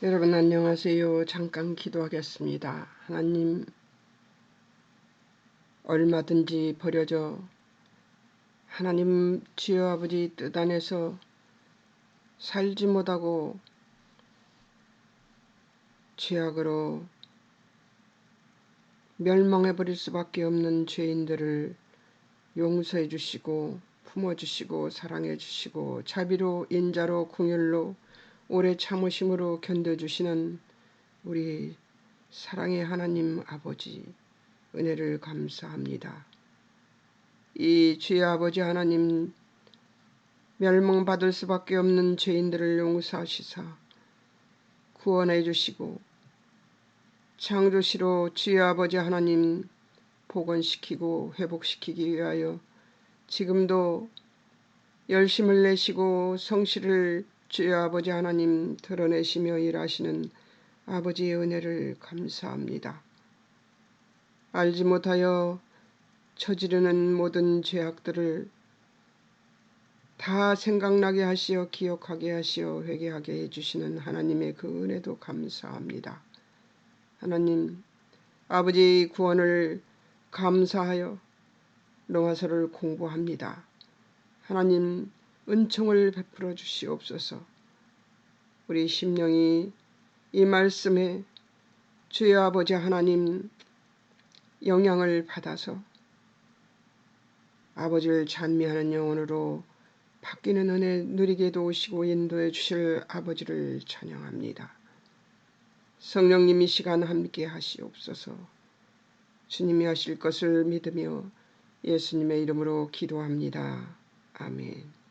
여러분 안녕하세요. 잠깐 기도하겠습니다. 하나님, 얼마든지 버려져 하나님 주여 아버지 뜻 안에서 살지 못하고 죄악으로 멸망해버릴 수밖에 없는 죄인들을 용서해 주시고 품어주시고 사랑해 주시고 자비로 인자로 긍휼로 오래 참으심으로 견뎌주시는 우리 사랑의 하나님 아버지, 은혜를 감사합니다. 이 주의 아버지 하나님, 멸망받을 수밖에 없는 죄인들을 용서하시사 구원해 주시고 창조시로 주의 아버지 하나님 복원시키고 회복시키기 위하여 지금도 열심을 내시고 성실을 주의 아버지 하나님 드러내시며 일하시는 아버지의 은혜를 감사합니다. 알지 못하여 저지르는 모든 죄악들을 다 생각나게 하시어 기억하게 하시어 회개하게 해주시는 하나님의 그 은혜도 감사합니다. 하나님, 아버지 구원을 감사하여 로마서를 공부합니다. 하나님, 은총을 베풀어 주시옵소서. 우리 심령이 이 말씀에 주의 아버지 하나님 영향을 받아서 아버지를 찬미하는 영혼으로 바뀌는 은혜 누리게 도우시고 인도해 주실 아버지를 찬양합니다. 성령님 이 시간 함께 하시옵소서. 주님이 하실 것을 믿으며 예수님의 이름으로 기도합니다. 아멘.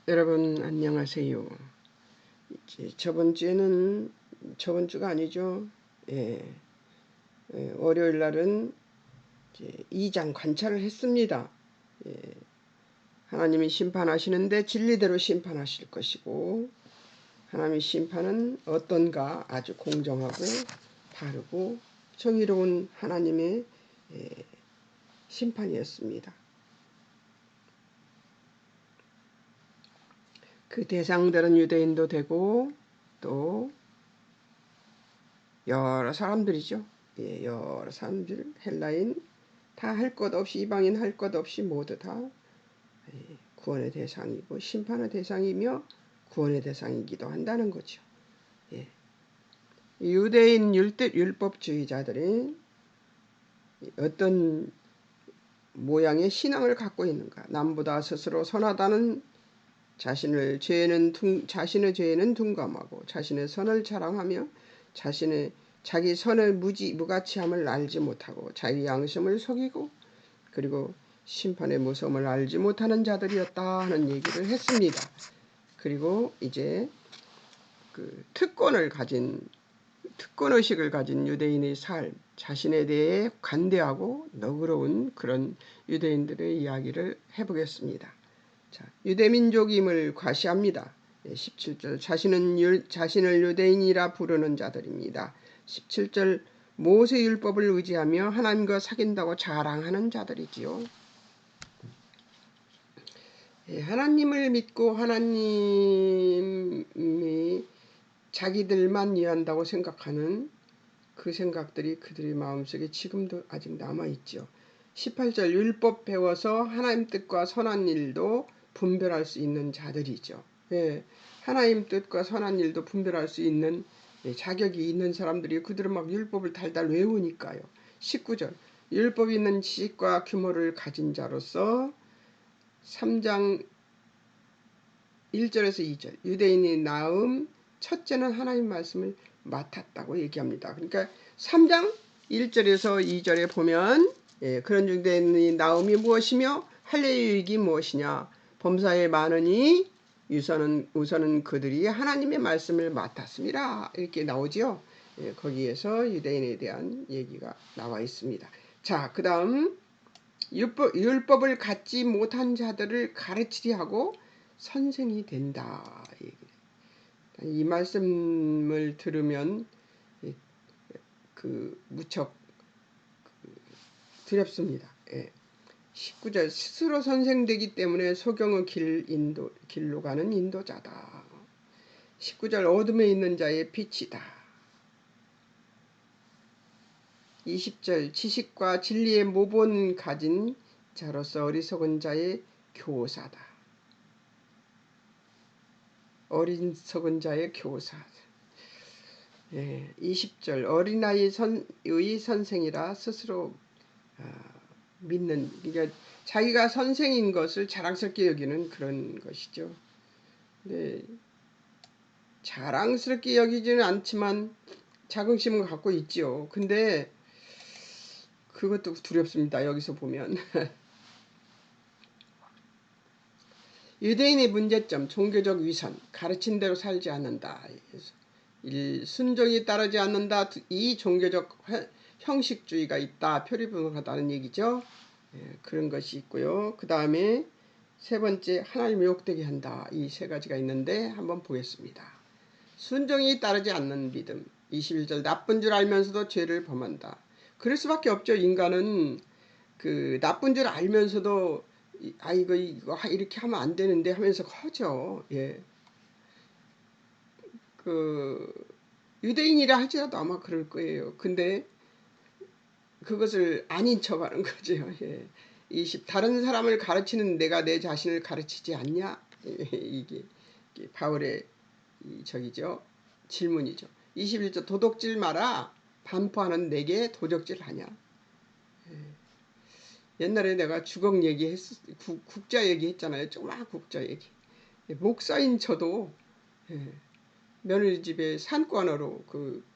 여러분 안녕하세요. 저번 주가 아니죠. 월요일 날은 2장 관찰을 했습니다. 하나님이 심판하시는데 진리대로 심판하실 것이고 하나님의 심판은 어떤가? 아주 공정하고 바르고 정의로운 하나님의 심판이었습니다. 그 대상들은 유대인도 되고 또 여러 사람들이죠. 여러 사람들, 헬라인 다 할 것 없이, 이방인 할 것 없이 모두 다 구원의 대상이고 심판의 대상이며 구원의 대상이기도 한다는 거죠. 유대인 율법주의자들이 어떤 모양의 신앙을 갖고 있는가? 남보다 스스로 선하다는 자신의 죄에는 둔감하고 자신의 선을 자랑하며 자기 선의 무가치함을 알지 못하고 자기 양심을 속이고 그리고 심판의 무서움을 알지 못하는 자들이었다 하는 얘기를 했습니다. 그리고 이제 그 특권의식을 가진 유대인의 삶, 자신에 대해 관대하고 너그러운 그런 유대인들의 이야기를 해보겠습니다. 자, 유대민족임을 과시합니다. 17절 자신을 유대인이라 부르는 자들입니다. 17절 모세율법을 의지하며 하나님과 사귄다고 자랑하는 자들이지요. 하나님을 믿고 하나님이 자기들만 이해한다고 생각하는 그 생각들이 그들의 마음속에 지금도 아직 남아있죠. 18절 율법 배워서 하나님 뜻과 선한 일도 분별할 수 있는 자들이죠. 하나님 뜻과 선한 일도 분별할 수 있는 자격이 있는 사람들이 그들은 막 율법을 달달 외우니까요. 19절 율법이 있는 지식과 규모를 가진 자로서 3장 1절에서 2절 유대인이 낳음 첫째는 하나님 말씀을 맡았다고 얘기합니다. 그러니까 3장 1절에서 2절에 보면 그런 유대인의 낳음이 무엇이며 할례의 유익이 무엇이냐. 범사에 많으니 우선은 그들이 하나님의 말씀을 맡았습니다. 이렇게 나오죠. 거기에서 유대인에 대한 얘기가 나와 있습니다. 자, 그 다음 율법을 갖지 못한 자들을 가르치려 하고 선생이 된다. 이 말씀을 들으면 무척 두렵습니다. 19절 스스로 선생되기 때문에 소경의 길로 가는 인도자다. 19절 어둠에 있는 자의 빛이다. 20절 지식과 진리의 모본 가진 자로서 어리석은 자의 교사다. 어리석은 자의 교사. 20절 어린아이의 선생이라 스스로 믿는, 그러니까 자기가 선생인 것을 자랑스럽게 여기는 그런 것이죠. 네, 자랑스럽게 여기지는 않지만 자긍심을 갖고 있죠. 근데 그것도 두렵습니다. 여기서 보면 유대인의 문제점, 종교적 위선, 가르친 대로 살지 않는다. 순종이 따르지 않는다. 이 종교적 형식주의가 있다. 표리부동하다는 얘기죠. 그런 것이 있고요. 그 다음에 세 번째, 하나님을 욕되게 한다. 이 세 가지가 있는데 한번 보겠습니다. 순종이 따르지 않는 믿음. 21절 나쁜 줄 알면서도 죄를 범한다. 그럴 수밖에 없죠. 인간은 그 나쁜 줄 알면서도 이거 이렇게 하면 안 되는데 하면서 하죠. 예. 그 유대인이라 할지라도 아마 그럴 거예요. 근데 그것을 아닌 척하는 거죠. 예. 다른 사람을 가르치는 내가 내 자신을 가르치지 않냐? 이게 바울의 저기죠. 질문이죠. 21절 도덕질 마라. 반포하는 내게 도적질 하냐? 옛날에 내가 주걱 국자 얘기했잖아요. 조그만 국자 얘기. 목사인 저도 며느리 집에 산관으로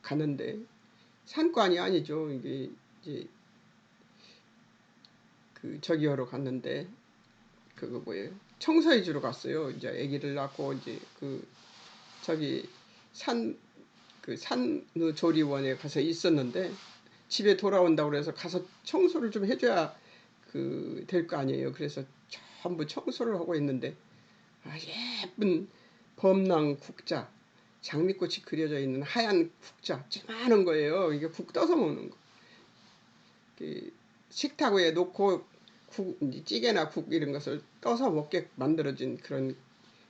갔는데, 산관이 아니죠. 이게 이제 저기 하러 갔는데 그거 뭐예요? 청소해 주러 갔어요. 이제 아기를 낳고 이제 저기 산후조리원에 가서 있었는데 집에 돌아온다고 그래서 가서 청소를 좀 해줘야 될 거 아니에요. 그래서 전부 청소를 하고 있는데 예쁜 범랑 국자, 장미꽃이 그려져 있는 하얀 국자, 조그마한 거예요. 이게 국 떠서 먹는 거. 식탁 위에 놓고 찌개나 국 이런 것을 떠서 먹게 만들어진 그런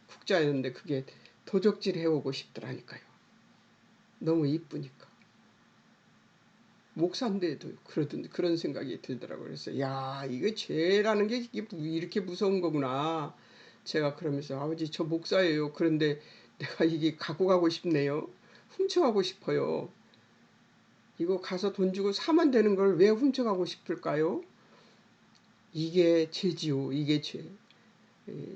국자였는데 그게 도적질 해오고 싶더라니까요. 너무 이쁘니까. 목사인데도 그런 생각이 들더라고요. 그래서 야, 이거 죄라는 게 이렇게 무서운 거구나. 제가 그러면서 아버지 저 목사예요. 그런데 내가 이게 갖고 가고 싶네요. 훔쳐가고 싶어요. 이거 가서 돈 주고 사면 되는 걸 왜 훔쳐가고 싶을까요? 이게 죄지요. 이게 죄.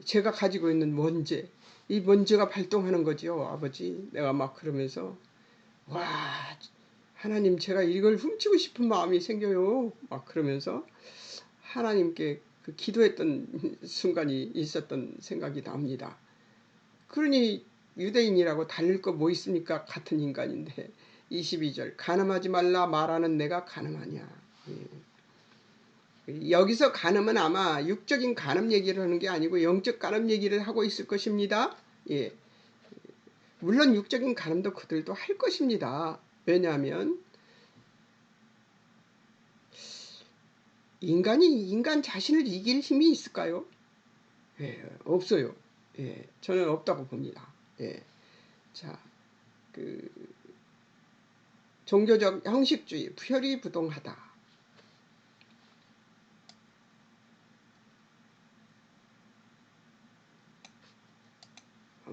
제가 가지고 있는 먼지. 이 먼지가 발동하는 거죠. 아버지. 내가 막 그러면서 와, 하나님 제가 이걸 훔치고 싶은 마음이 생겨요. 막 그러면서 하나님께 기도했던 순간이 있었던 생각이 납니다. 그러니 유대인이라고 달릴 거 뭐 있습니까? 같은 인간인데. 22절 간음하지 말라 말하는 내가 간음하냐. 여기서 간음은 아마 육적인 간음 얘기를 하는 게 아니고 영적 간음 얘기를 하고 있을 것입니다. 예. 물론 육적인 간음도 그들도 할 것입니다. 왜냐하면 인간이 인간 자신을 이길 힘이 있을까요? 예, 없어요. 예, 저는 없다고 봅니다. 예, 자, 종교적 형식주의, 표리부동하다.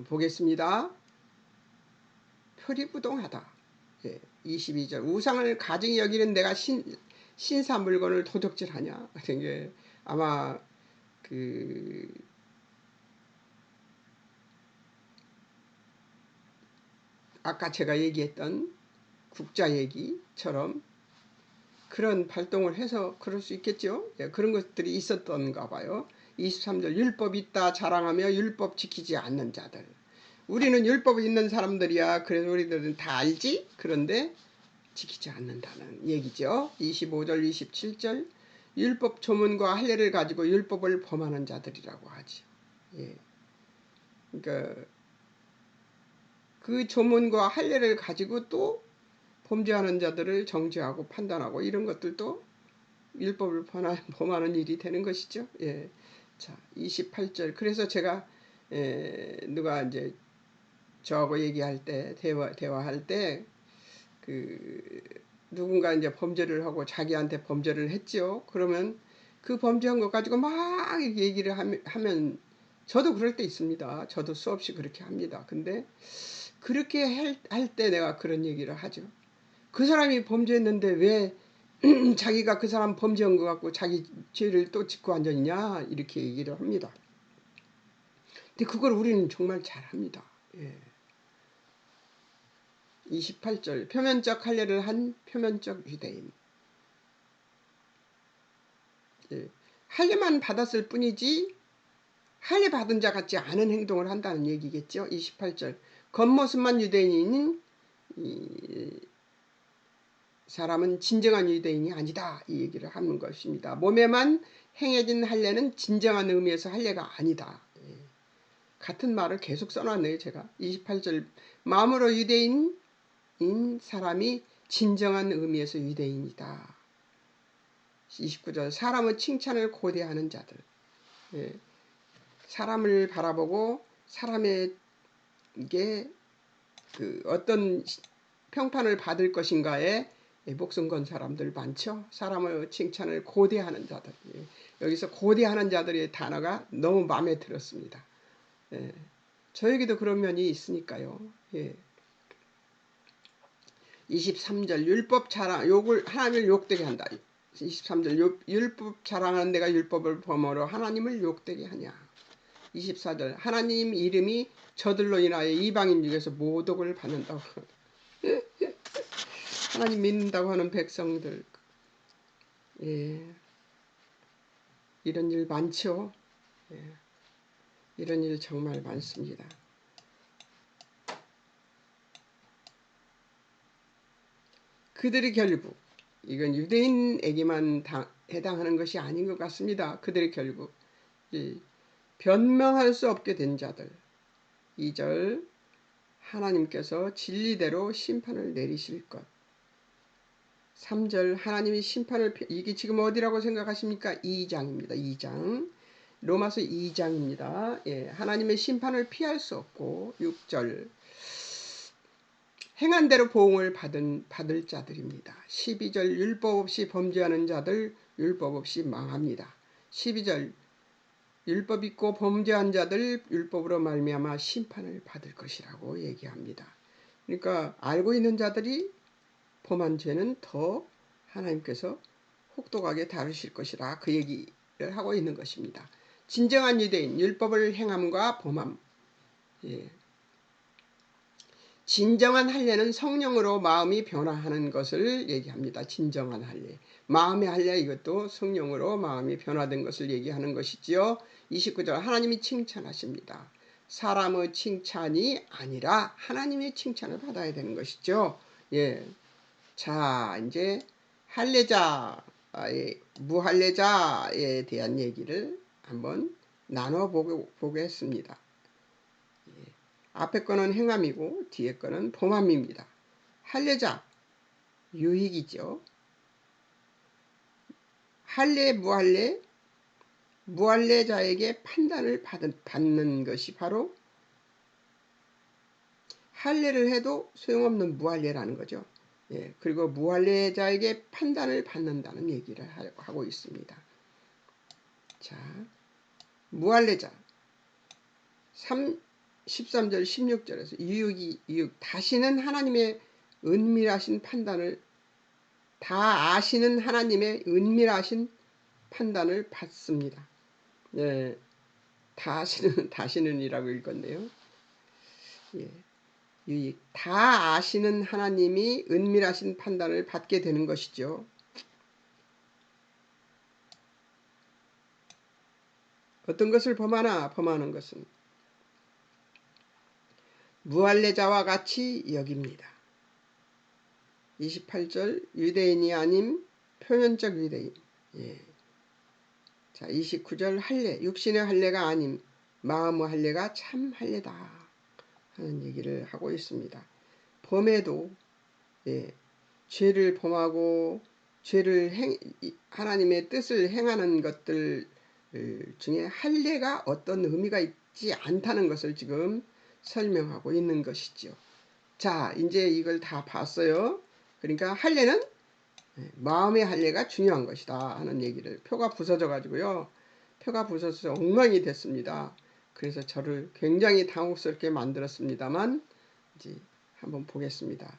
보겠습니다. 표리부동하다. 예, 22절 우상을 가증히 여기는 내가 신사 물건을 도적질하냐. 같은 게 아마 아까 제가 얘기했던 국자 얘기처럼 그런 발동을 해서 그럴 수 있겠죠. 예, 그런 것들이 있었던가 봐요. 23절 율법 있다 자랑하며 율법 지키지 않는 자들. 우리는 율법이 있는 사람들이야. 그래서 우리들은 다 알지. 그런데 지키지 않는다는 얘기죠. 25절 27절 율법 조문과 할례를 가지고 율법을 범하는 자들이라고 하죠. 예. 그러니까 그 조문과 할례를 가지고 또 범죄하는 자들을 정죄하고 판단하고 이런 것들도 율법을 범하는 일이 되는 것이죠. 예. 자, 28절. 그래서 제가 누가 이제 저하고 얘기할 때 대화할 때 그 누군가 이제 범죄를 하고 자기한테 범죄를 했죠. 그러면 그 범죄한 것 가지고 막 얘기를 하면 저도 그럴 때 있습니다. 저도 수없이 그렇게 합니다. 근데 그렇게 할 때 내가 그런 얘기를 하죠. 그 사람이 범죄했는데 왜 자기가 그 사람 범죄한 것 같고 자기 죄를 또 짓고 앉았냐 이렇게 얘기를 합니다. 근데 그걸 우리는 정말 잘합니다. 예. 28절 표면적 할례를 한 표면적 유대인. 예. 할례만 받았을 뿐이지 할례 받은 자 같지 않은 행동을 한다는 얘기겠죠. 28절 겉모습만 유대인인 이 사람은 진정한 유대인이 아니다 이 얘기를 하는 것입니다. 몸에만 행해진 할례는 진정한 의미에서 할례가 아니다. 예. 같은 말을 계속 써놨네요. 제가 28절 마음으로 유대인인 사람이 진정한 의미에서 유대인이다. 29절 사람의 칭찬을 고대하는 자들. 예. 사람을 바라보고 사람에게 그 어떤 평판을 받을 것인가에 목숨 건 사람들 많죠. 사람의 칭찬을 고대하는 자들. 예. 여기서 고대하는 자들의 단어가 너무 마음에 들었습니다. 예. 저에게도 그런 면이 있으니까요. 예. 23절 율법 자랑 욕을 하나님을 욕되게 한다. 23절 율법 자랑하는 내가 율법을 범하러 하나님을 욕되게 하냐. 24절 하나님 이름이 저들로 인하여 이방인 중에서 모독을 받는다고. 하나님 믿는다고 하는 백성들. 예. 이런 일 많죠. 예. 이런 일 정말 많습니다. 그들이 결국 이건 유대인에게만 해당하는 것이 아닌 것 같습니다. 그들이 결국 변명할 수 없게 된 자들. 2절 하나님께서 진리대로 심판을 내리실 것. 3절 하나님이 심판을 이게 지금 어디라고 생각하십니까? 2장입니다. 2장 로마서 2장입니다. 예, 하나님의 심판을 피할 수 없고 6절 행한 대로 보응을 받을 자들입니다. 12절 율법 없이 범죄하는 자들 율법 없이 망합니다. 12절 율법 있고 범죄한 자들 율법으로 말미암아 심판을 받을 것이라고 얘기합니다. 그러니까 알고 있는 자들이 범한 죄는 더 하나님께서 혹독하게 다루실 것이라 그 얘기를 하고 있는 것입니다. 진정한 유대인 율법을 행함과 범함. 예. 진정한 할례는 성령으로 마음이 변화하는 것을 얘기합니다. 진정한 할례. 마음의 할례 이것도 성령으로 마음이 변화된 것을 얘기하는 것이지요. 29절 하나님이 칭찬하십니다. 사람의 칭찬이 아니라 하나님의 칭찬을 받아야 되는 것이죠. 예. 자, 이제 할례자, 무할례자에 대한 얘기를 한번 나눠보겠습니다. 앞에 거는 행함이고 뒤에 거는 범함입니다. 할례자, 유익이죠. 할례, 무할례, 무할례자에게 판단을 받는 것이 바로 할례를 해도 소용없는 무할례라는 거죠. 예, 그리고 무할례자에게 판단을 받는다는 얘기를 하고 있습니다. 자, 무할례자 13절 16절에서 유익 다시는 하나님의 은밀하신 판단을 다 아시는 하나님의 은밀하신 판단을 받습니다. 예, 다시는이라고 읽었네요. 예, 유익 다 아시는 하나님이 은밀하신 판단을 받게 되는 것이죠. 어떤 것을 범하는 것은 무할례자와 같이 여깁니다. 28절 유대인이 아닌 표면적 유대인. 예. 자, 29절 할례 육신의 할례가 아닌 마음의 할례가 참 할례다 하는 얘기를 하고 있습니다. 범해도 예, 죄를 범하고 하나님의 뜻을 행하는 것들 중에 할례가 어떤 의미가 있지 않다는 것을 지금 설명하고 있는 것이죠. 자, 이제 이걸 다 봤어요. 그러니까 할례는 마음의 할례가 중요한 것이다 하는 얘기를, 표가 부서져 가지고요. 표가 부서져서 엉망이 됐습니다. 그래서 저를 굉장히 당혹스럽게 만들었습니다만 이제 한번 보겠습니다.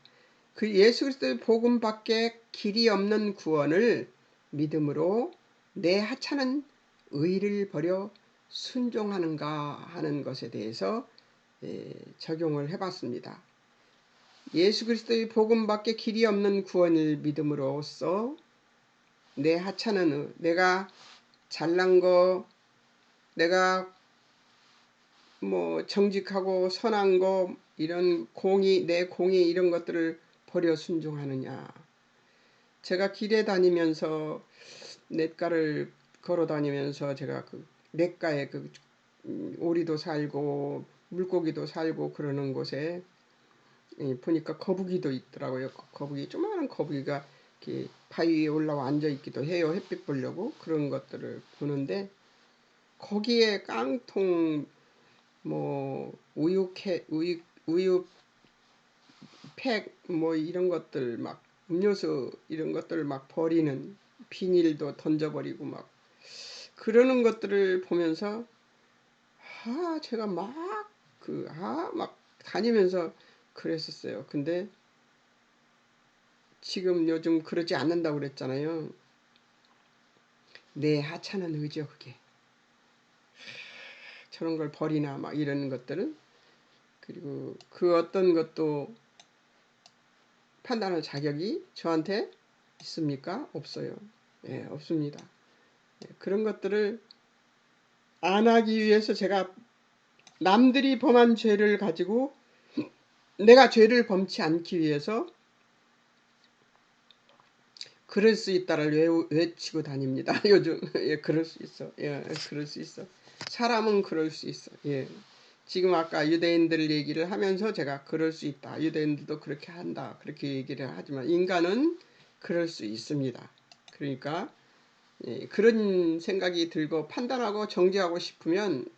그 예수 그리스도의 복음 밖에 길이 없는 구원을 믿음으로 내 하찮은 의를 버려 순종하는가 하는 것에 대해서 적용을 해봤습니다. 예수 그리스도의 복음 밖에 길이 없는 구원을 믿음으로써 내 하찮은 내가 잘난 거, 내가 뭐 정직하고 선한 거, 이런 내 공의 이런 것들을 버려 순종하느냐. 제가 길에 다니면서 냇가를 걸어 다니면서 제가 그 냇가에 오리도 살고 물고기도 살고 그러는 곳에 보니까 거북이도 있더라고요. 거북이, 조그마한 거북이가 이렇게 바위 위에 올라와 앉아 있기도 해요. 햇빛 보려고. 그런 것들을 보는데 거기에 깡통 뭐 우유팩 뭐 이런 것들 막 음료수 이런 것들 막 버리는, 비닐도 던져버리고 막 그러는 것들을 보면서 제가 막 다니면서 그랬었어요. 근데 지금 요즘 그러지 않는다고 그랬잖아요. 내 하찮은 의죠, 그게. 저런 걸 버리나 막 이런 것들은. 그리고 그 어떤 것도 판단할 자격이 저한테 있습니까? 없어요. 없습니다. 그런 것들을 안 하기 위해서 제가 남들이 범한 죄를 가지고 내가 죄를 범치 않기 위해서 그럴 수 있다를 외치고 다닙니다. 요즘. 그럴 수 있어. 그럴 수 있어. 사람은 그럴 수 있어. 지금 아까 유대인들 얘기를 하면서 제가 그럴 수 있다. 유대인들도 그렇게 한다. 그렇게 얘기를 하지만 인간은 그럴 수 있습니다. 그러니까 그런 생각이 들고 판단하고 정죄하고 싶은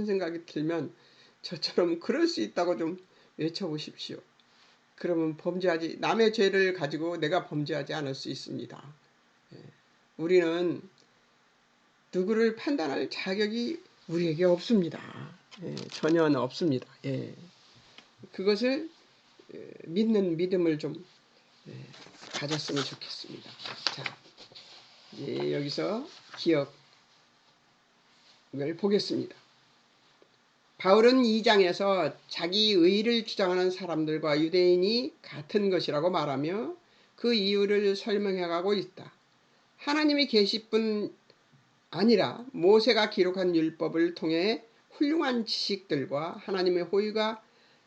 생각이 들면 저처럼 그럴 수 있다고 좀 외쳐보십시오. 그러면 남의 죄를 가지고 내가 범죄하지 않을 수 있습니다. 우리는 누구를 판단할 자격이 우리에게 없습니다. 전혀 없습니다. 그것을 믿는 믿음을 좀 가졌으면 좋겠습니다. 자, 여기서 기억을 보겠습니다. 바울은 2장에서 자기 의를 주장하는 사람들과 유대인이 같은 것이라고 말하며 그 이유를 설명해가고 있다. 하나님이 계실 뿐 아니라 모세가 기록한 율법을 통해 훌륭한 지식들과 하나님의 호의가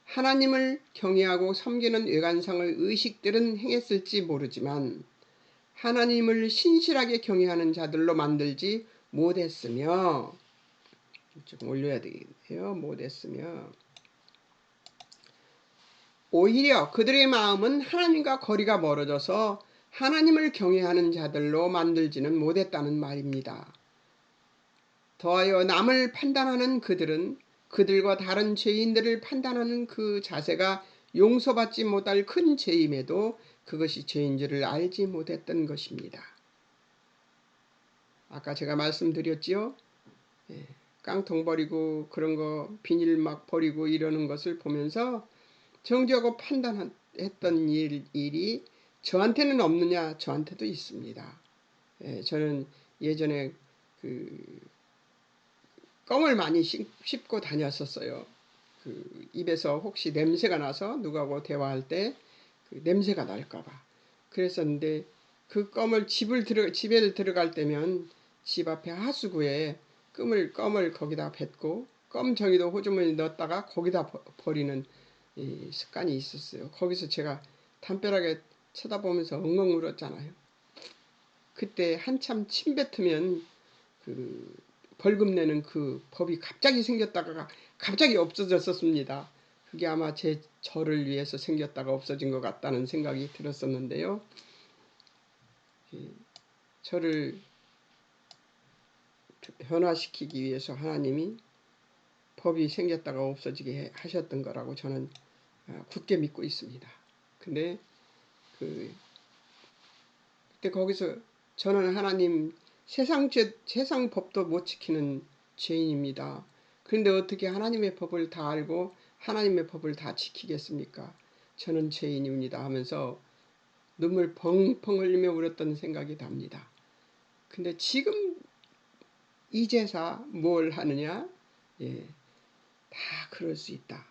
하나님을 경외하고 섬기는 외관상의 의식들은 행했을지 모르지만 하나님을 신실하게 경외하는 자들로 만들지 못했으며, 좀 올려야 되겠네요. 못했으며 오히려 그들의 마음은 하나님과 거리가 멀어져서 하나님을 경외하는 자들로 만들지는 못했다는 말입니다. 더하여 남을 판단하는 그들은 그들과 다른 죄인들을 판단하는 그 자세가 용서받지 못할 큰 죄임에도 그것이 죄인 줄을 알지 못했던 것입니다. 아까 제가 말씀드렸지요. 깡통 버리고 그런 거 비닐 막 버리고 이러는 것을 보면서 정죄하고 판단했던 일이 저한테는 없느냐? 저한테도 있습니다. 저는 예전에 껌을 많이 씹고 다녔었어요. 입에서 혹시 냄새가 나서 누구하고 대화할 때 냄새가 날까봐 그랬었는데, 그 껌을 집에 들어갈 때면 집 앞에 하수구에 껌을 거기다 뱉고 껌정이도 호주머니 넣었다가 거기다 버리는 습관이 있었어요. 거기서 제가 담벼락에 쳐다보면서 엉엉 울었잖아요. 그때 한참 침 뱉으면 벌금 내는 그 법이 갑자기 생겼다가 갑자기 없어졌었습니다. 그게 아마 저를 위해서 생겼다가 없어진 것 같다는 생각이 들었었는데요. 저를 변화시키기 위해서 하나님이 법이 생겼다가 없어지게 하셨던 거라고 저는 굳게 믿고 있습니다. 근데 그때 거기서 저는 하나님 세상 법도 못 지키는 죄인입니다. 그런데 어떻게 하나님의 법을 다 알고 하나님의 법을 다 지키겠습니까? 저는 죄인입니다 하면서 눈물 펑펑 흘리며 울었던 생각이 납니다. 근데 지금 이제사 뭘 하느냐? 다 그럴 수 있다.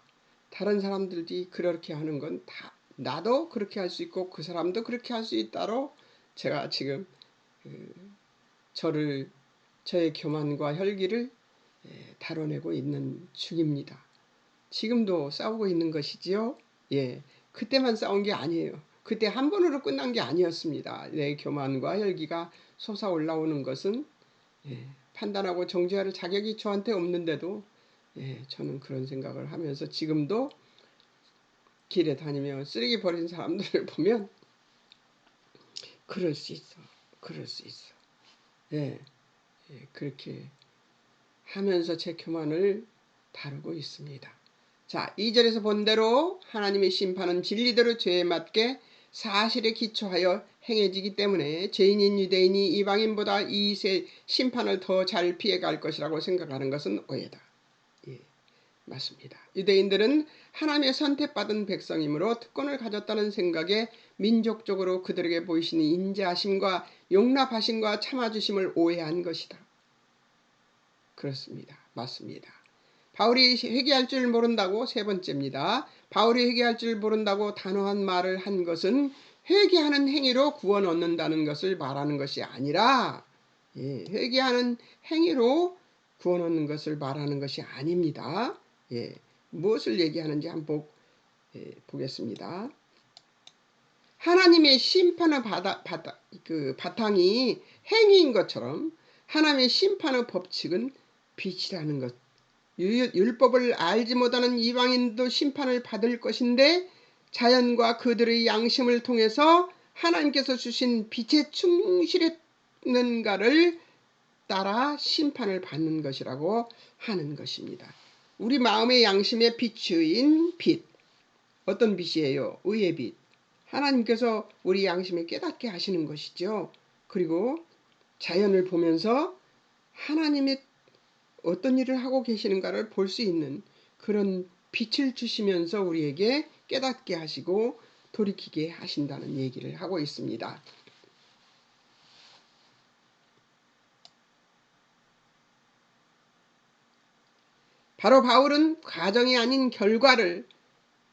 다른 사람들이 그렇게 하는 건 다 나도 그렇게 할 수 있고 그 사람도 그렇게 할 수 있다로 제가 지금 저의 교만과 혈기를 다뤄내고 있는 중입니다. 지금도 싸우고 있는 것이지요. 그때만 싸운 게 아니에요. 그때 한 번으로 끝난 게 아니었습니다. 내 교만과 혈기가 솟아 올라오는 것은 판단하고 정죄할 자격이 저한테 없는데도 저는 그런 생각을 하면서 지금도 길에 다니며 쓰레기 버린 사람들을 보면 그럴 수 있어. 그럴 수 있어. 그렇게 하면서 제 교만을 다루고 있습니다. 자, 2절에서 본 대로 하나님의 심판은 진리대로 죄에 맞게 사실에 기초하여 행해지기 때문에 죄인인 유대인이 이방인보다 이 심판을 더 잘 피해갈 것이라고 생각하는 것은 오해다. 맞습니다. 유대인들은 하나님의 선택받은 백성이므로 특권을 가졌다는 생각에 민족적으로 그들에게 보이시는 인자하심과 용납하심과 참아주심을 오해한 것이다. 그렇습니다. 맞습니다. 바울이 회개할 줄 모른다고 세 번째입니다. 바울이 회개할 줄 모른다고 단호한 말을 한 것은 회개하는 행위로 구원 얻는다는 것을 말하는 것이 아니라 회개하는 행위로 구원 얻는 것을 말하는 것이 아닙니다. 무엇을 얘기하는지 한번 보겠습니다. 하나님의 심판의 바탕이 행위인 것처럼 하나님의 심판의 법칙은 빛이라는 것. 율법을 알지 못하는 이방인도 심판을 받을 것인데 자연과 그들의 양심을 통해서 하나님께서 주신 빛에 충실했는가를 따라 심판을 받는 것이라고 하는 것입니다. 우리 마음의 양심의 빛인 빛. 어떤 빛이에요? 의의 빛. 하나님께서 우리 양심을 깨닫게 하시는 것이죠. 그리고 자연을 보면서 하나님의 어떤 일을 하고 계시는가를 볼 수 있는 그런 빛을 주시면서 우리에게 깨닫게 하시고 돌이키게 하신다는 얘기를 하고 있습니다. 바로 바울은 과정이 아닌 결과를,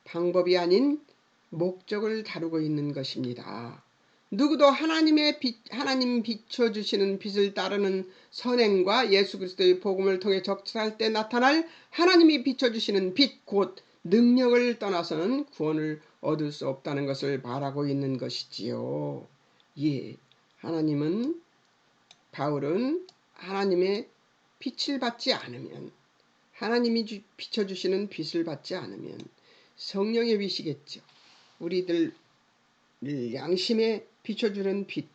방법이 아닌 목적을 다루고 있는 것입니다. 누구도 하나님 비춰주시는 빛을 따르는 선행과 예수 그리스도의 복음을 통해 적출할 때 나타날 하나님이 비춰주시는 빛, 곧 능력을 떠나서는 구원을 얻을 수 없다는 것을 말하고 있는 것이지요. 바울은 하나님의 빛을 받지 않으면, 하나님이 비춰주시는 빛을 받지 않으면 성령의 빛이겠죠. 우리들 양심에 비춰주는 빛,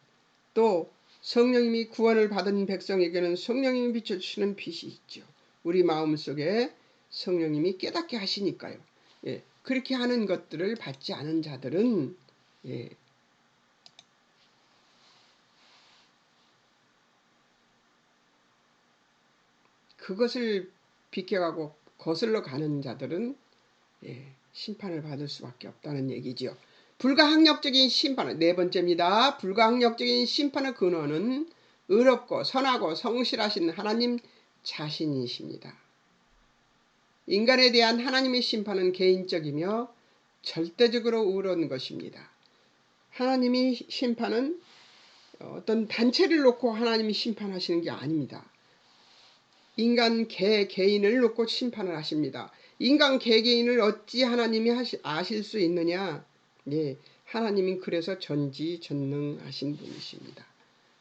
또 성령님이 구원을 받은 백성에게는 성령님이 비춰주시는 빛이 있죠. 우리 마음속에 성령님이 깨닫게 하시니까요. 그렇게 하는 것들을 받지 않은 자들은 그것을 비껴가고 거슬러 가는 자들은 심판을 받을 수밖에 없다는 얘기죠. 불가항력적인 심판은 네 번째입니다. 불가항력적인 심판의 근원은 의롭고 선하고 성실하신 하나님 자신이십니다. 인간에 대한 하나님의 심판은 개인적이며 절대적으로 의로운 것입니다. 하나님이 심판은 어떤 단체를 놓고 하나님이 심판하시는 게 아닙니다. 인간 개인을 놓고 심판을 하십니다. 인간 개개인을 어찌 하나님이 아실 수 있느냐? 하나님이 그래서 전지전능하신 분이십니다.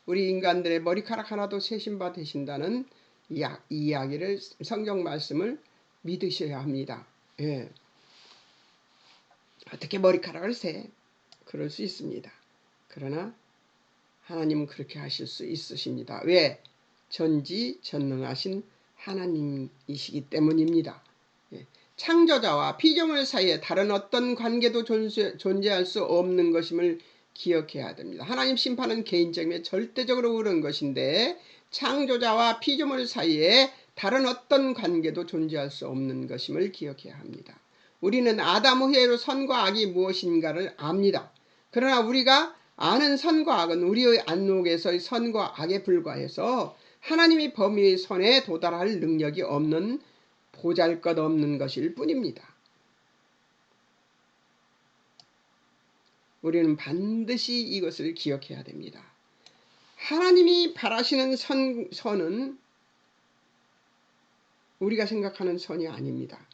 우리 인간들의 머리카락 하나도 세신 바 되신다는 이 이야기를, 성경 말씀을 믿으셔야 합니다. 어떻게 머리카락을 세? 그럴 수 있습니다. 그러나 하나님은 그렇게 하실 수 있으십니다. 왜? 전지전능하신 하나님이시기 때문입니다. 예. 창조자와 피조물 사이에 다른 어떤 관계도 존재할 수 없는 것임을 기억해야 됩니다. 하나님 심판은 개인적이며 절대적으로 옳은 것인데 창조자와 피조물 사이에 다른 어떤 관계도 존재할 수 없는 것임을 기억해야 합니다. 우리는 아담 후에로 선과 악이 무엇인가를 압니다. 그러나 우리가 아는 선과 악은 우리의 안목에서의 선과 악에 불과해서 하나님의 범위의 선에 도달할 능력이 없는 보잘것없는 것일 뿐입니다. 우리는 반드시 이것을 기억해야 됩니다. 하나님이 바라시는 선은 우리가 생각하는 선이 아닙니다.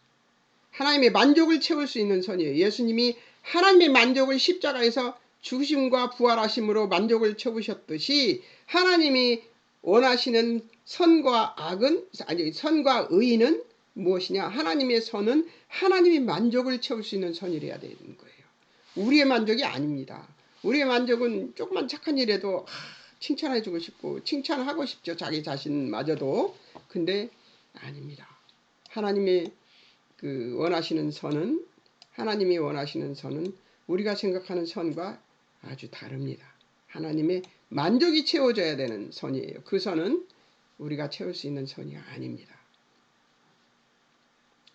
하나님의 만족을 채울 수 있는 선이에요. 예수님이 하나님의 만족을 십자가에서 죽으심과 부활하심으로 만족을 채우셨듯이 하나님이 원하시는 선과 악은, 아니 선과 의는 무엇이냐? 하나님의 선은 하나님의 만족을 채울 수 있는 선이라야 되는 거예요. 우리의 만족이 아닙니다. 우리의 만족은 조금만 착한 일에도 칭찬해주고 싶고 칭찬하고 싶죠. 자기 자신마저도. 근데 아닙니다. 하나님의 하나님이 원하시는 선은 우리가 생각하는 선과 아주 다릅니다. 하나님의 만족이 채워져야 되는 선이에요. 그 선은 우리가 채울 수 있는 선이 아닙니다.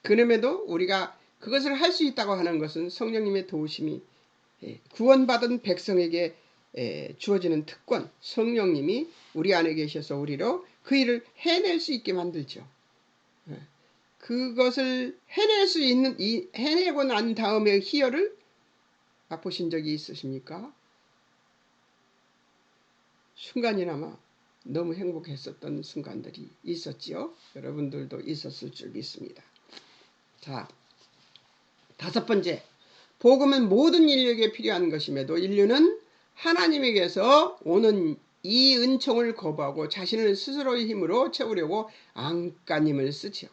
그럼에도 우리가 그것을 할 수 있다고 하는 것은 성령님의 도우심이 구원받은 백성에게 주어지는 특권, 성령님이 우리 안에 계셔서 우리로 그 일을 해낼 수 있게 만들죠. 그것을 해내고 난 다음에 희열을 맛보신 적이 있으십니까? 순간이나마 너무 행복했었던 순간들이 있었지요. 여러분들도 있었을 줄 믿습니다. 자, 5번째, 복음은 모든 인류에게 필요한 것임에도 인류는 하나님에게서 오는 이 은총을 거부하고 자신을 스스로의 힘으로 채우려고 안간힘을 쓰죠.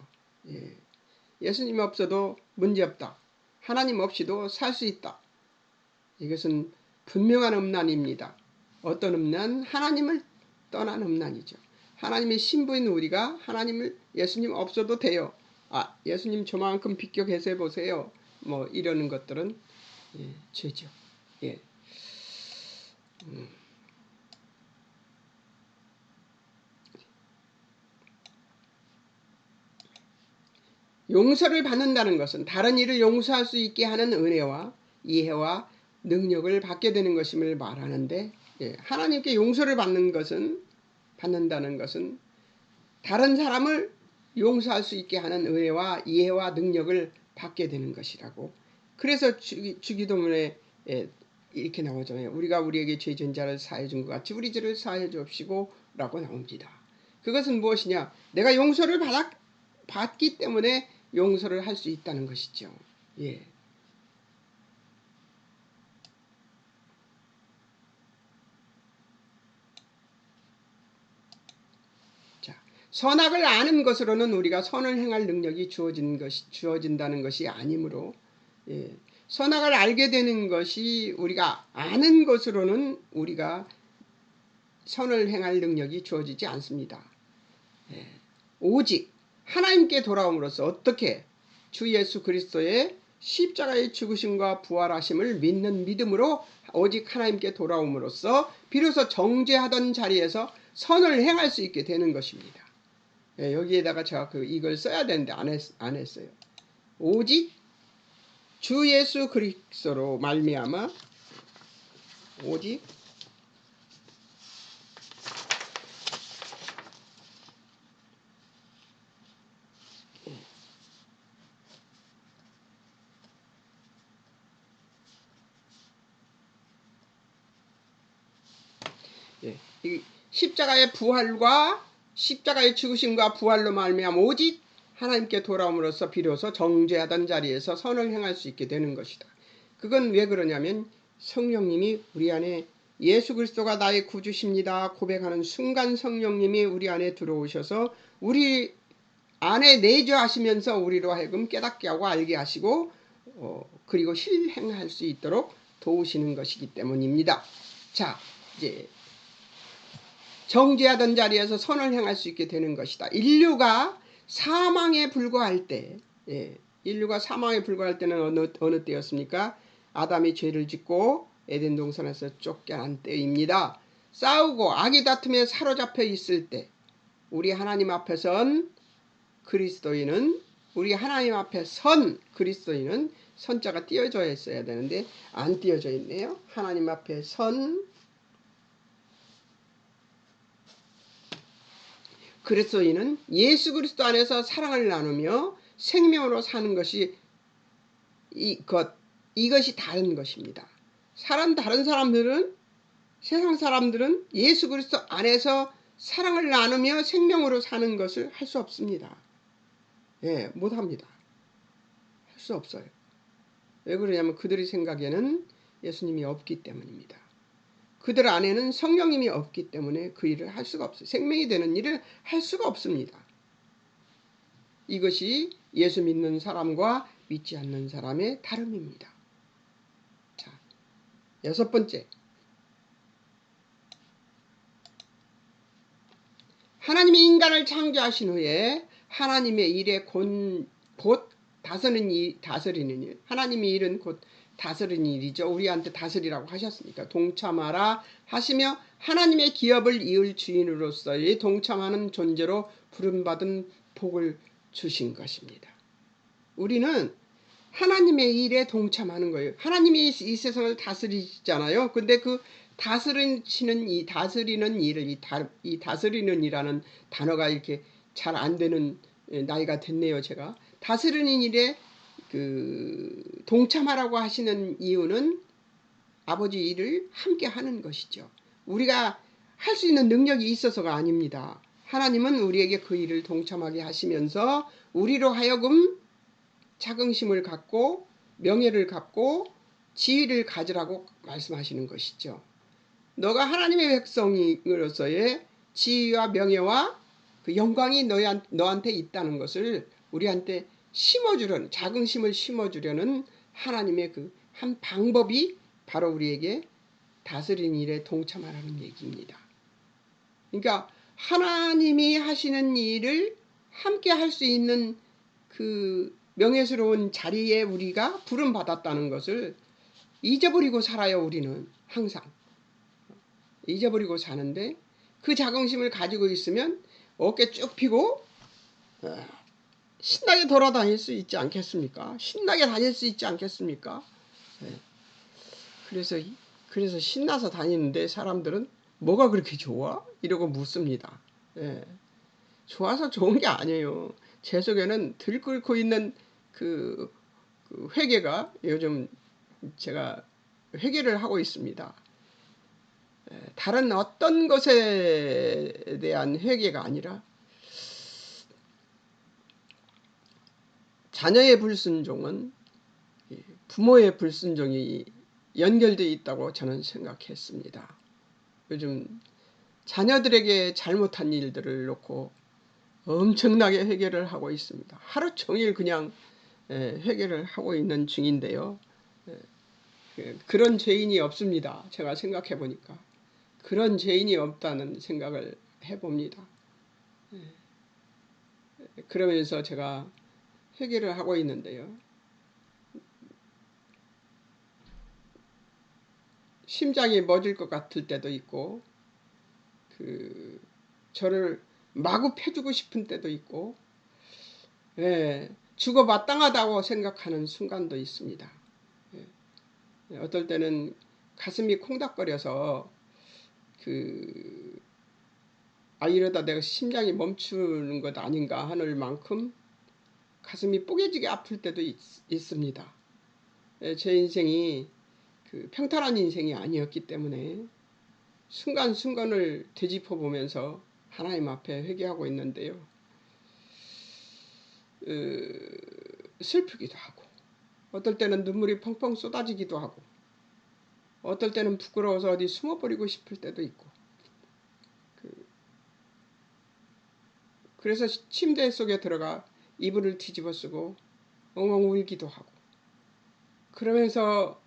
예수님 없어도 문제없다. 하나님 없이도 살 수 있다. 이것은 분명한 음란입니다. 어떤 음란? 하나님을 떠난 음란이죠. 하나님의 신부인 우리가 예수님 없어도 돼요. 예수님 저만큼 비켜 계세 보세요. 뭐 이러는 것들은 죄죠. 예. 용서를 받는다는 것은 다른 일을 용서할 수 있게 하는 은혜와 이해와 능력을 받게 되는 것임을 말하는데, 하나님께 용서를 받는다는 것은 다른 사람을 용서할 수 있게 하는 은혜와 이해와 능력을 받게 되는 것이라고. 그래서 주기도문에 이렇게 나오잖아요. 우리가 우리에게 죄 지은 자를 사해 준 것 같이 우리 죄를 사해 주옵시고 라고 나옵니다. 그것은 무엇이냐? 내가 용서를 받기 때문에 용서를 할 수 있다는 것이죠. 예. 자, 선악을 아는 것으로는 우리가 선을 행할 능력이 주어진다는 것이 아니므로, 선악을 알게 되는 것이 우리가 아는 것으로는 우리가 선을 행할 능력이 주어지지 않습니다. 오직 하나님께 돌아옴으로써 어떻게 주 예수 그리스도의 십자가의 죽으심과 부활하심을 믿는 믿음으로 오직 하나님께 돌아옴으로써 비로소 정죄하던 자리에서 선을 행할 수 있게 되는 것입니다. 여기에다가 제가 이걸 써야 되는데 안 했어요. 오직 주 예수 그리스도로 말미암아 오직 이 십자가의 부활과 십자가의 죽으심과 부활로 말미암아 오직 하나님께 돌아옴으로써 비로소 정죄하던 자리에서 선을 행할 수 있게 되는 것이다. 그건 왜 그러냐면 성령님이 우리 안에 예수 그리스도가 나의 구주십니다 고백하는 순간 성령님이 우리 안에 들어오셔서 우리 안에 내주하시면서 우리로 하여금 깨닫게 하고 알게 하시고 그리고 실행할 수 있도록 도우시는 것이기 때문입니다. 자, 이제 정죄하던 자리에서 선을 행할 수 있게 되는 것이다. 인류가 사망에 불과할 때, 인류가 사망에 불과할 때는 어느 때였습니까? 아담이 죄를 짓고 에덴 동산에서 쫓겨난 때입니다. 싸우고 악의 다툼에 사로잡혀 있을 때 우리 하나님 앞에 선 그리스도인은 선자가 띄어져 있어야 되는데 안 띄어져 있네요. 하나님 앞에 선 그리스도인은 예수 그리스도 안에서 사랑을 나누며 생명으로 사는 것이 이것이 다른 것입니다. 다른 사람들은 세상 사람들은 예수 그리스도 안에서 사랑을 나누며 생명으로 사는 것을 할 수 없습니다. 못합니다. 할 수 없어요. 왜 그러냐면 그들의 생각에는 예수님이 없기 때문입니다. 그들 안에는 성령님이 없기 때문에 그 일을 할 수가 없어요. 생명이 되는 일을 할 수가 없습니다. 이것이 예수 믿는 사람과 믿지 않는 사람의 다름입니다. 자, 6번째. 하나님이 인간을 창조하신 후에 하나님의 일에 곧 다스리는 일. 하나님의 일은 곧 다스리는 일이죠. 우리한테 다스리라고 하셨으니까 동참하라 하시며 하나님의 기업을 이을 주인으로서의 동참하는 존재로 부름받은 복을 주신 것입니다. 우리는 하나님의 일에 동참하는 거예요. 하나님이 이 세상을 다스리잖아요. 근데 그 다스리는 일을 이 다스리는 이라는 단어가 이렇게 잘 안 되는 나이가 됐네요. 제가 다스리는 일에 동참하라고 하시는 이유는 아버지 일을 함께 하는 것이죠. 우리가 할 수 있는 능력이 있어서가 아닙니다. 하나님은 우리에게 그 일을 동참하게 하시면서 우리로 하여금 자긍심을 갖고 명예를 갖고 지위를 가지라고 말씀하시는 것이죠. 너가 하나님의 백성으로서의 지위와 명예와 그 영광이 너한테 있다는 것을 우리한테 심어주려는, 자긍심을 심어주려는 하나님의 그 한 방법이 바로 우리에게 다스리는 일에 동참하라는 얘기입니다. 그러니까 하나님이 하시는 일을 함께 할 수 있는 그 명예스러운 자리에 우리가 부름받았다는 것을 잊어버리고 살아요. 우리는 항상 잊어버리고 사는데 그 자긍심을 가지고 있으면 어깨 쭉 펴고 신나게 돌아다닐 수 있지 않겠습니까? 신나게 다닐 수 있지 않겠습니까? 그래서 신나서 다니는데 사람들은 뭐가 그렇게 좋아? 이러고 묻습니다. 좋아서 좋은 게 아니에요. 제 속에는 들끓고 있는 그 회개가 요즘 제가 회개를 하고 있습니다. 다른 어떤 것에 대한 회개가 아니라 자녀의 불순종은 부모의 불순종이 연결되어 있다고 저는 생각했습니다. 요즘 자녀들에게 잘못한 일들을 놓고 엄청나게 회개를 하고 있습니다. 하루 종일 그냥 회개를 하고 있는 중인데요. 그런 죄인이 없습니다. 제가 생각해 보니까 그런 죄인이 없다는 생각을 해봅니다. 그러면서 제가 회개를 하고 있는데요. 심장이 멎을 것 같을 때도 있고 저를 마구 패주고 싶은 때도 있고 죽어 마땅하다고 생각하는 순간도 있습니다. 어떨 때는 가슴이 콩닥거려서 이러다 내가 심장이 멈추는 것 아닌가 하는 만큼 가슴이 뽀개지게 아플 때도 있습니다. 제 인생이 평탄한 인생이 아니었기 때문에 순간순간을 되짚어 보면서 하나님 앞에 회개하고 있는데요. 슬프기도 하고 어떨 때는 눈물이 펑펑 쏟아지기도 하고 어떨 때는 부끄러워서 어디 숨어버리고 싶을 때도 있고 그래서 침대 속에 들어가 이불을 뒤집어 쓰고 엉엉 울기도 하고 그러면서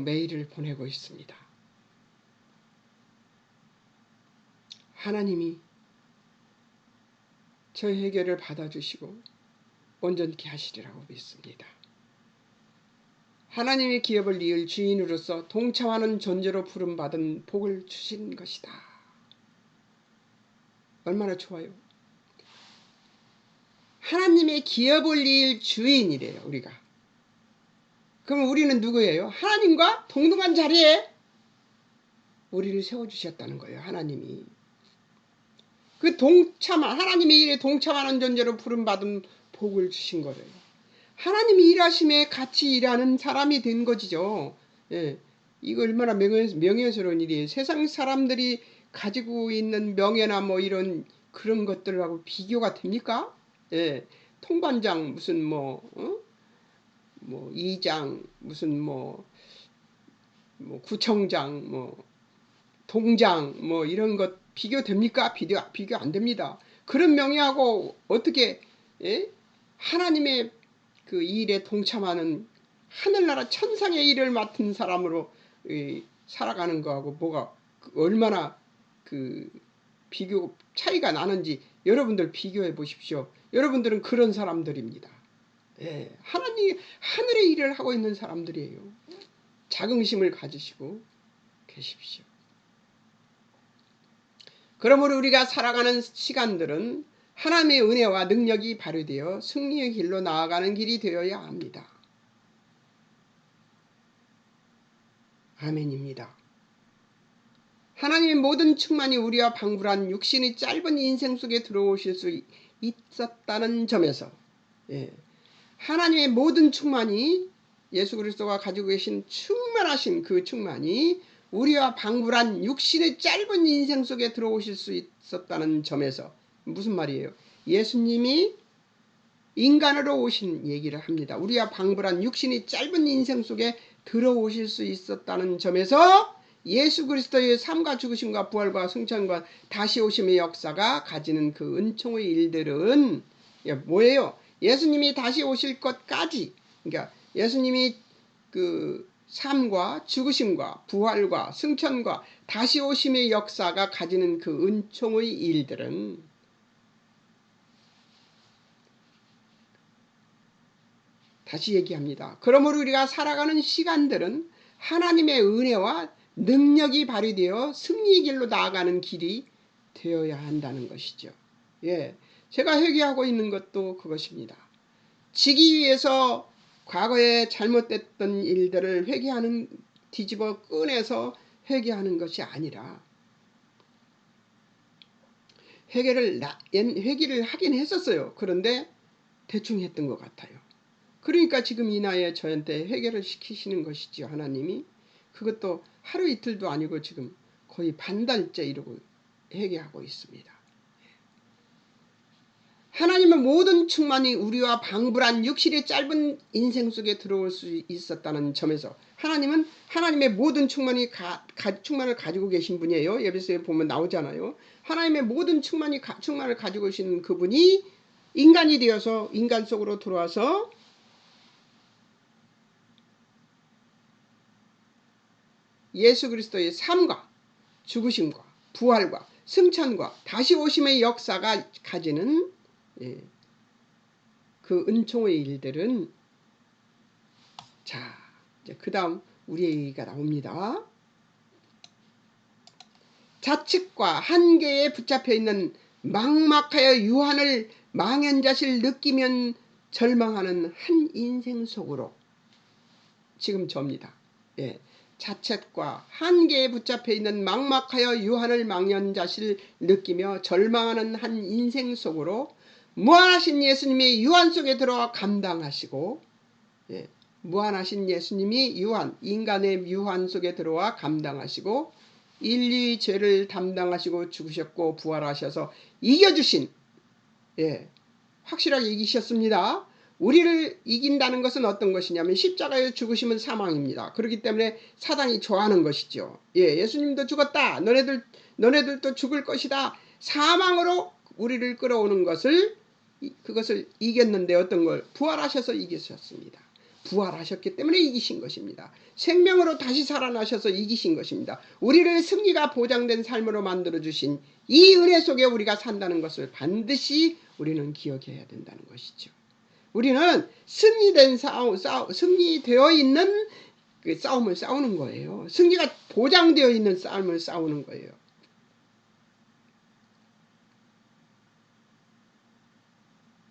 매일을 보내고 있습니다. 하나님이 저의 회개를 받아주시고 온전케 하시리라고 믿습니다. 하나님의 기업을 이을 주인으로서 동참하는 존재로 부름받은 복을 주신 것이다. 얼마나 좋아요. 하나님의 기업을 이을 주인이래요. 우리가. 그럼 우리는 누구예요? 하나님과 동등한 자리에 우리를 세워주셨다는 거예요. 하나님이. 하나님의 일에 동참하는 존재로 부름받은 복을 주신 거예요. 하나님이 일하심에 같이 일하는 사람이 된 것이죠. 예. 이거 얼마나 명예스러운 일이에요. 세상 사람들이 가지고 있는 명예나 뭐 이런 그런 것들하고 비교가 됩니까? 예. 통반장 무슨 뭐 이장 무슨 뭐 구청장 뭐 동장 뭐 이런 것 비교됩니까? 비교 안 됩니다. 그런 명예하고 어떻게 하나님의 그 일에 동참하는 하늘나라 천상의 일을 맡은 사람으로 살아가는 거하고 뭐가 얼마나 그 비교 차이가 나는지 여러분들 비교해 보십시오. 여러분들은 그런 사람들입니다. 하나님 하늘의 일을 하고 있는 사람들이에요. 자긍심을 가지시고 계십시오. 그러므로 우리가 살아가는 시간들은 하나님의 은혜와 능력이 발휘되어 승리의 길로 나아가는 길이 되어야 합니다. 아멘입니다. 하나님의 모든 충만이 우리와 방불한 육신의 짧은 인생 속에 들어오실 수 있었다는 점에서 하나님의 모든 충만이 예수 그리스도가 가지고 계신 충만하신 그 충만이 우리와 방불한 육신의 짧은 인생 속에 들어오실 수 있었다는 점에서 무슨 말이에요? 예수님이 인간으로 오신 얘기를 합니다. 우리와 방불한 육신의 짧은 인생 속에 들어오실 수 있었다는 점에서 예수 그리스도의 삶과 죽으심과 부활과 승천과 다시 오심의 역사가 가지는 그 은총의 일들은 뭐예요? 예수님이 다시 오실 것까지, 그러니까 예수님이 그 삶과 죽으심과 부활과 승천과 다시 오심의 역사가 가지는 그 은총의 일들은 다시 얘기합니다. 그러므로 우리가 살아가는 시간들은 하나님의 은혜와 능력이 발휘되어 승리의 길로 나아가는 길이 되어야 한다는 것이죠. 제가 회개하고 있는 것도 그것입니다. 지기 위해서 과거에 잘못됐던 일들을 뒤집어 꺼내서 회개하는 것이 아니라 회개를 하긴 했었어요. 그런데 대충 했던 것 같아요. 그러니까 지금 이 나이에 저한테 회개를 시키시는 것이지요. 하나님이. 그것도 하루 이틀도 아니고 지금 거의 반달째 이러고 회개하고 있습니다. 하나님의 모든 충만이 우리와 방불한 육신의 짧은 인생 속에 들어올 수 있었다는 점에서 하나님은 하나님의 모든 충만을 가지고 계신 분이에요. 에베소에 보면 나오잖아요. 하나님의 모든 충만을 가지고 계신 그분이 인간이 되어서 인간 속으로 들어와서 예수 그리스도의 삶과 죽으심과 부활과 승천과 다시 오심의 역사가 가지는 그 은총의 일들은 자, 이제 그 다음 우리 얘기가 나옵니다. 자측과 한계에 붙잡혀 있는 막막하여 유한을 망연자실 느끼면 절망하는 한 인생 속으로 지금 접니다. 자책과 한계에 붙잡혀 있는 막막하여 유한을 망연자실 느끼며 절망하는 한 인생 속으로 무한하신 예수님이 유한 속에 들어와 감당하시고 무한하신 예수님이 인간의 유한 속에 들어와 감당하시고 인류의 죄를 담당하시고 죽으셨고 부활하셔서 이겨주신 확실하게 이기셨습니다. 우리를 이긴다는 것은 어떤 것이냐면 십자가의 죽으심은 사망입니다. 그렇기 때문에 사단이 좋아하는 것이죠. 예수님도 죽었다. 너네들도 죽을 것이다. 사망으로 우리를 끌어오는 것을 그것을 이겼는데 어떤 걸 부활하셔서 이기셨습니다. 부활하셨기 때문에 이기신 것입니다. 생명으로 다시 살아나셔서 이기신 것입니다. 우리를 승리가 보장된 삶으로 만들어주신 이 은혜 속에 우리가 산다는 것을 반드시 우리는 기억해야 된다는 것이죠. 우리는 승리되어 있는 그 싸움을 싸우는 거예요. 승리가 보장되어 있는 싸움을 싸우는 거예요.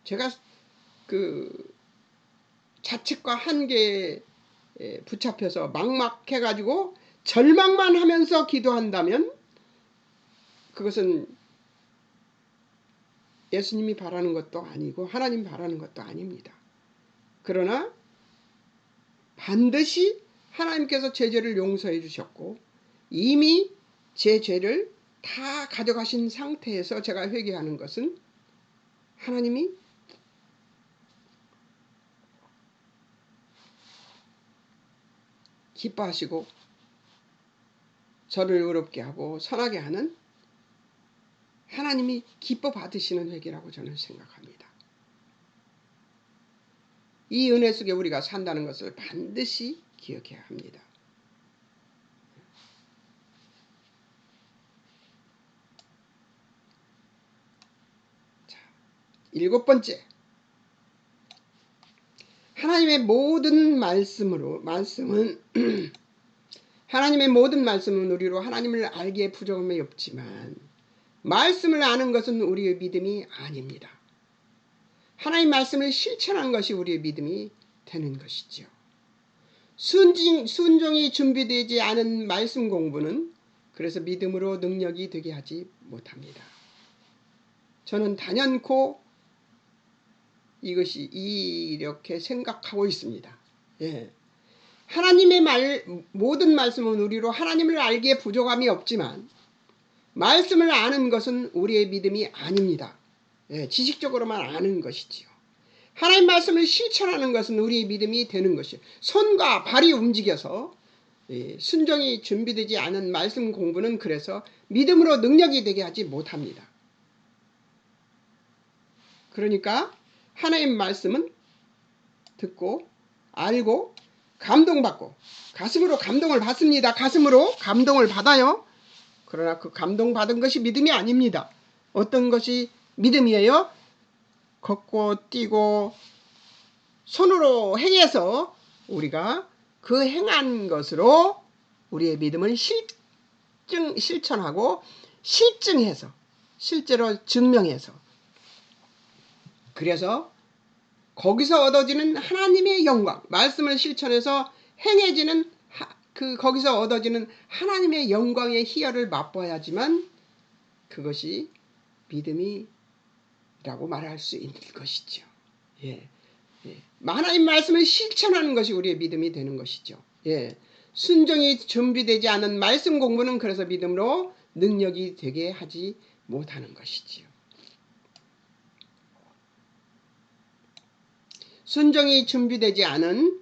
제가 그 자책과 한계에 붙잡혀서 막막해가지고 절망만 하면서 기도한다면 그것은 예수님이 바라는 것도 아니고 하나님 바라는 것도 아닙니다. 그러나 반드시 하나님께서 제 죄를 용서해 주셨고 이미 제 죄를 다 가져가신 상태에서 제가 회개하는 것은 하나님이 기뻐하시고 저를 의롭게 하고 선하게 하는 하나님이 기뻐 받으시는 회개라고 저는 생각합니다. 이 은혜 속에 우리가 산다는 것을 반드시 기억해야 합니다. 자, 7번째, 하나님의 모든 말씀은 하나님의 모든 말씀은 우리로 하나님을 알기에 부족함이 없지만 말씀을 아는 것은 우리의 믿음이 아닙니다. 하나님 말씀을 실천한 것이 우리의 믿음이 되는 것이죠. 순종이 준비되지 않은 말씀 공부는 그래서 믿음으로 능력이 되게 하지 못합니다. 저는 단연코 이것이 이렇게 생각하고 있습니다. 예. 하나님의 모든 말씀은 우리로 하나님을 알기에 부족함이 없지만 말씀을 아는 것은 우리의 믿음이 아닙니다. 예, 지식적으로만 아는 것이지요. 하나님 말씀을 실천하는 것은 우리의 믿음이 되는 것이요. 손과 발이 움직여서 순종이 준비되지 않은 말씀 공부는 그래서 믿음으로 능력이 되게 하지 못합니다. 그러니까 하나님 말씀은 듣고 알고 감동받고 가슴으로 감동을 받습니다. 가슴으로 감동을 받아요. 그러나 그 감동받은 것이 믿음이 아닙니다. 어떤 것이 믿음이에요? 걷고 뛰고 손으로 행해서 우리가 그 행한 것으로 우리의 믿음을 실천하고 실증해서 실제로 증명해서 그래서 거기서 얻어지는 하나님의 영광, 말씀을 실천해서 행해지는 거기서 얻어지는 하나님의 영광의 희열을 맛봐야지만 그것이 믿음이라고 말할 수 있는 것이죠. 예. 하나님 말씀을 실천하는 것이 우리의 믿음이 되는 것이죠. 예. 순종이 준비되지 않은 말씀 공부는 그래서 믿음으로 능력이 되게 하지 못하는 것이지요. 순종이 준비되지 않은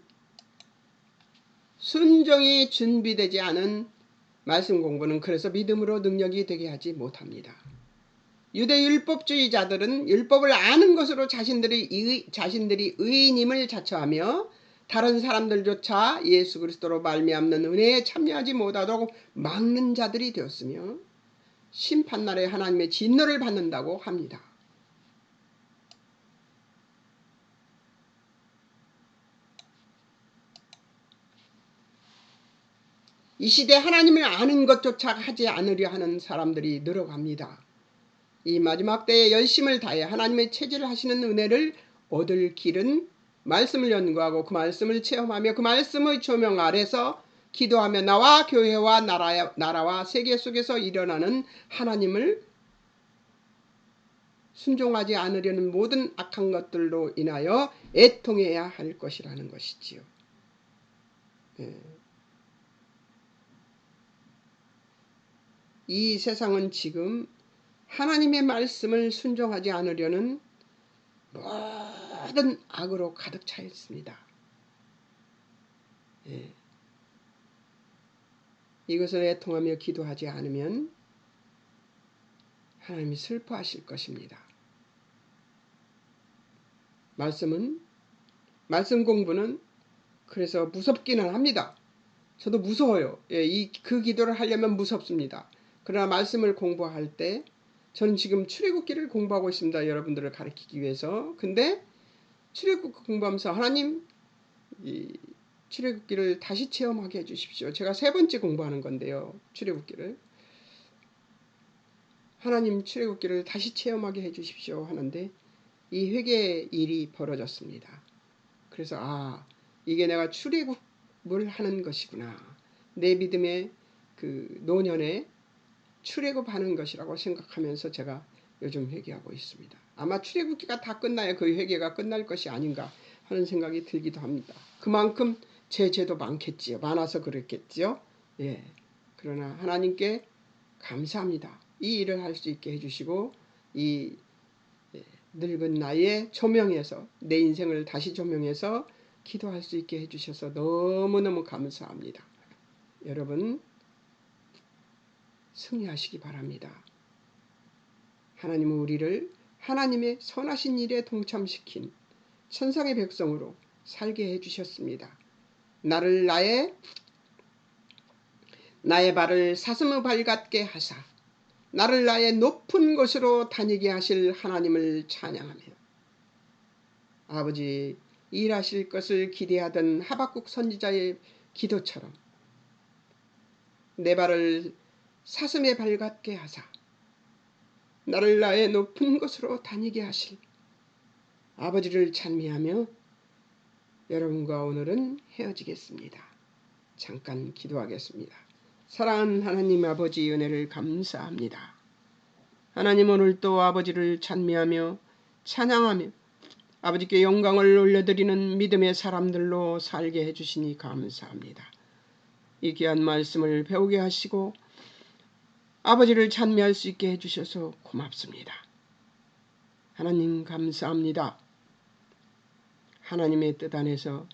말씀 공부는 그래서 믿음으로 능력이 되게 하지 못합니다. 유대 율법주의자들은 율법을 아는 것으로 자신들이 의인임을 자처하며 다른 사람들조차 예수 그리스도로 말미암는 은혜에 참여하지 못하도록 막는 자들이 되었으며 심판날에 하나님의 진노를 받는다고 합니다. 이 시대 하나님을 아는 것조차 하지 않으려 하는 사람들이 늘어갑니다. 이 마지막 때에 열심을 다해 하나님의 체질을 하시는 은혜를 얻을 길은 말씀을 연구하고 그 말씀을 체험하며 그 말씀의 조명 아래서 기도하며 나와 교회와 나라와 세계 속에서 일어나는 하나님을 순종하지 않으려는 모든 악한 것들로 인하여 애통해야 할 것이라는 것이지요. 이 세상은 지금 하나님의 말씀을 순종하지 않으려는 모든 악으로 가득 차 있습니다. 이것을 애통하며 기도하지 않으면 하나님이 슬퍼하실 것입니다. 말씀 공부는 그래서 무섭기는 합니다. 저도 무서워요. 예, 그 기도를 하려면 무섭습니다. 그러나 말씀을 공부할 때 저는 지금 출애굽기를 공부하고 있습니다. 여러분들을 가르치기 위해서. 근데 출애굽기 공부하면서 하나님 이 출애굽기를 다시 체험하게 해주십시오. 제가 3번째 공부하는 건데요. 출애굽기를. 하나님 출애굽기를 다시 체험하게 해주십시오 하는데 이 회개 일이 벌어졌습니다. 그래서 이게 내가 출애굽을 하는 것이구나. 내 믿음의 그 노년에 출애굽하는 것이라고 생각하면서 제가 요즘 회개하고 있습니다. 아마 출애굽기가 다 끝나야 그 회개가 끝날 것이 아닌가 하는 생각이 들기도 합니다. 그만큼 제 죄도 많겠지요. 많아서 그랬겠지요. 예. 그러나 하나님께 감사합니다. 이 일을 할 수 있게 해주시고 이 늙은 나이에 조명해서 내 인생을 다시 조명해서 기도할 수 있게 해주셔서 너무너무 감사합니다. 여러분 승리하시기 바랍니다. 하나님은 우리를 하나님의 선하신 일에 동참시킨 천상의 백성으로 살게 해주셨습니다. 나의 발을 사슴의 발 같게 하사 나를 나의 높은 곳으로 다니게 하실 하나님을 찬양하며 아버지 일하실 것을 기대하던 하박국 선지자의 기도처럼 내 발을 사슴의 발 같게 하사 나를 나의 높은 곳으로 다니게 하실 아버지를 찬미하며 여러분과 오늘은 헤어지겠습니다. 잠깐 기도하겠습니다. 사랑하는 하나님 아버지 은혜를 감사합니다. 하나님 오늘도 아버지를 찬미하며 찬양하며 아버지께 영광을 올려드리는 믿음의 사람들로 살게 해주시니 감사합니다. 이 귀한 말씀을 배우게 하시고 아버지를 찬미할 수 있게 해주셔서 고맙습니다. 하나님 감사합니다. 하나님의 뜻 안에서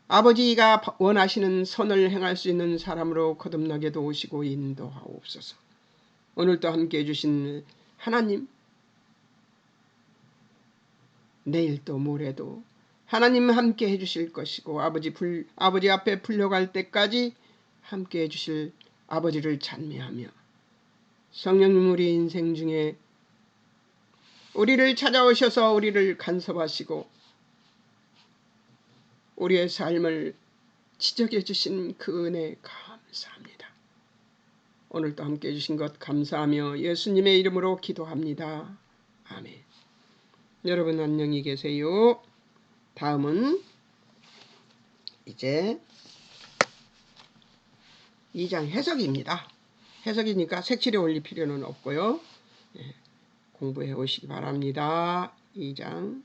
아버지가 원하시는 선을 행할 수 있는 사람으로 거듭나게 도우시고 인도하옵소서. 오늘도 함께 해주신 하나님, 내일도 모레도 하나님 함께 해주실 것이고 아버지 앞에 풀려갈 때까지 함께 해주실 아버지를 찬미하며 성령님 우리 인생 중에 우리를 찾아오셔서 우리를 간섭하시고 우리의 삶을 지적해 주신 그 은혜 감사합니다. 오늘도 함께 해주신 것 감사하며 예수님의 이름으로 기도합니다. 아멘. 여러분 안녕히 계세요. 다음은 이제 2장 해석입니다. 해석이니까 색칠에 올릴 필요는 없고요. 공부해 오시기 바랍니다. 2장